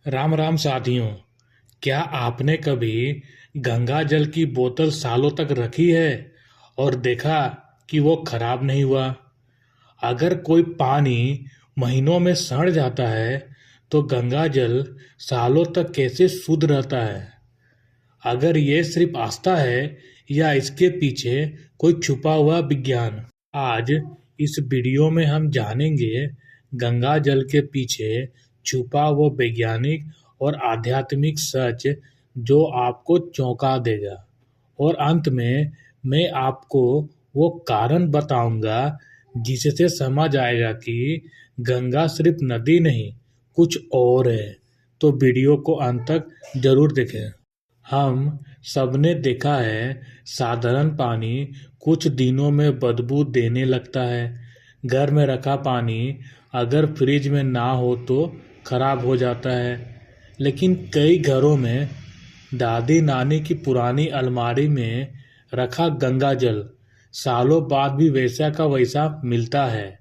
राम राम साथियों। क्या आपने कभी गंगा जल की बोतल सालों तक रखी है और देखा कि वो खराब नहीं हुआ? अगर कोई पानी महीनों में सड़ जाता है तो गंगा जल सालों तक कैसे शुद्ध रहता है? अगर ये सिर्फ आस्था है या इसके पीछे कोई छुपा हुआ विज्ञान? आज इस वीडियो में हम जानेंगे गंगा जल के पीछे छुपा वो वैज्ञानिक और आध्यात्मिक सच जो आपको चौंका देगा। और अंत में मैं आपको वो कारण बताऊंगा जिससे समझ आएगा कि गंगा सिर्फ नदी नहीं, कुछ और है। तो वीडियो को अंत तक जरूर देखें। हम सबने देखा है, साधारण पानी कुछ दिनों में बदबू देने लगता है। घर में रखा पानी अगर फ्रिज में ना हो तो खराब हो जाता है। लेकिन कई घरों में दादी नानी की पुरानी अलमारी में रखा गंगा जल सालों बाद भी वैसा का वैसा मिलता है।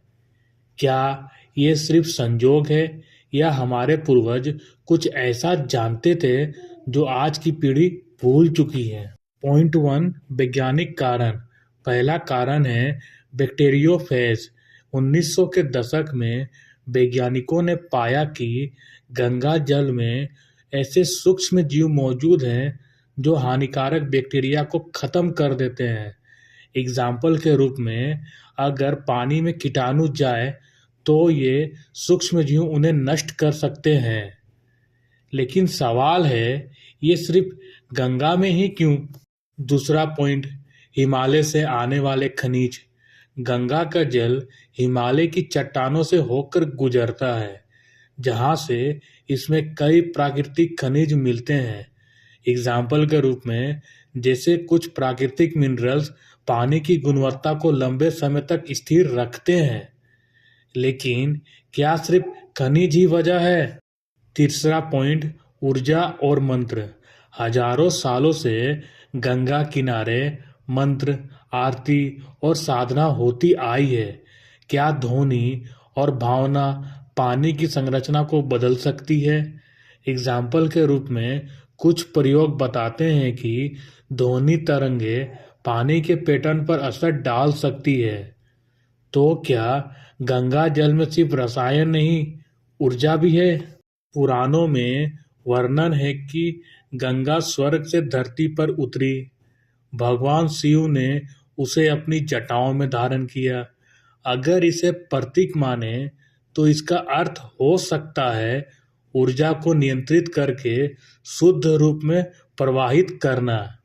क्या ये सिर्फ संजोग है या हमारे पूर्वज कुछ ऐसा जानते थे जो आज की पीढ़ी भूल चुकी है? पॉइंट वन, वैज्ञानिक कारण। पहला कारण है बैक्टीरियोफेज। 1900 के दशक में वैज्ञानिकों ने पाया कि गंगा जल में ऐसे सूक्ष्म जीव मौजूद हैं जो हानिकारक बैक्टीरिया को खत्म कर देते हैं। एग्जाम्पल के रूप में, अगर पानी में कीटाणु जाए तो ये सूक्ष्म जीव उन्हें नष्ट कर सकते हैं। लेकिन सवाल है, ये सिर्फ गंगा में ही क्यों? दूसरा पॉइंट, हिमालय से आने वाले खनिज। गंगा का जल हिमालय की चट्टानों से होकर गुजरता है, जहां से इसमें कई प्राकृतिक खनिज मिलते हैं। एग्जाम्पल के रूप में, जैसे कुछ प्राकृतिक मिनरल्स पानी की गुणवत्ता को लंबे समय तक स्थिर रखते हैं। लेकिन क्या सिर्फ खनिज ही वजह है? तीसरा पॉइंट, ऊर्जा और मंत्र। हजारों सालों से गंगा किनारे मंत्र, आरती और साधना होती आई है। क्या ध्वनि और भावना पानी की संरचना को बदल सकती है? एग्जाम्पल के रूप में, कुछ प्रयोग बताते हैं कि ध्वनि तरंगे पानी के पैटर्न पर असर डाल सकती है। तो क्या गंगा जल में सिर्फ रसायन नहीं, ऊर्जा भी है? पुराणों में वर्णन है कि गंगा स्वर्ग से धरती पर उतरी। भगवान शिव ने उसे अपनी जटाओं में धारण किया। अगर इसे प्रतीक माने तो इसका अर्थ हो सकता है ऊर्जा को नियंत्रित करके शुद्ध रूप में प्रवाहित करना।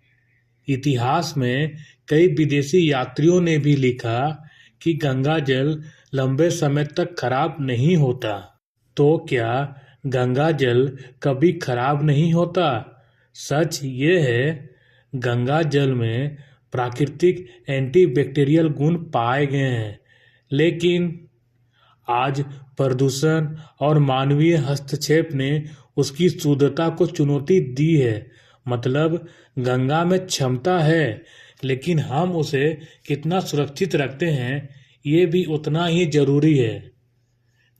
इतिहास में कई विदेशी यात्रियों ने भी लिखा कि गंगा जल लंबे समय तक खराब नहीं होता। तो क्या गंगा जल कभी खराब नहीं होता? सच ये है, गंगा जल में प्राकृतिक एंटीबैक्टीरियल गुण पाए गए हैं। लेकिन आज प्रदूषण और मानवीय हस्तक्षेप ने उसकी शुद्धता को चुनौती दी है। मतलब, गंगा में क्षमता है, लेकिन हम उसे कितना सुरक्षित रखते हैं ये भी उतना ही जरूरी है।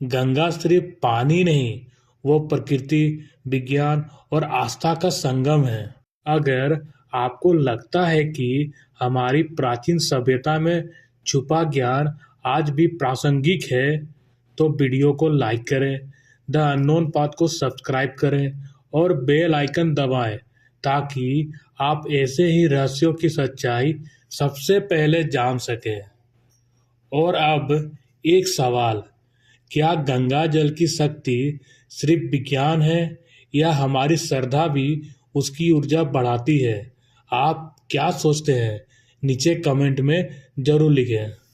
गंगा सिर्फ पानी नहीं, वो प्रकृति, विज्ञान और आस्था का संगम है। अगर आपको लगता है कि हमारी प्राचीन सभ्यता में छुपा ज्ञान आज भी प्रासंगिक है, तो वीडियो को लाइक करें, द अननोन पाथ को सब्सक्राइब करें और बेल आइकन दबाएं ताकि आप ऐसे ही रहस्यों की सच्चाई सबसे पहले जान सकें। और अब एक सवाल, क्या गंगा जल की शक्ति सिर्फ विज्ञान है या हमारी श्रद्धा भी उसकी ऊर्जा बढ़ाती है? आप क्या सोचते हैं? नीचे कमेंट में जरूर लिखें।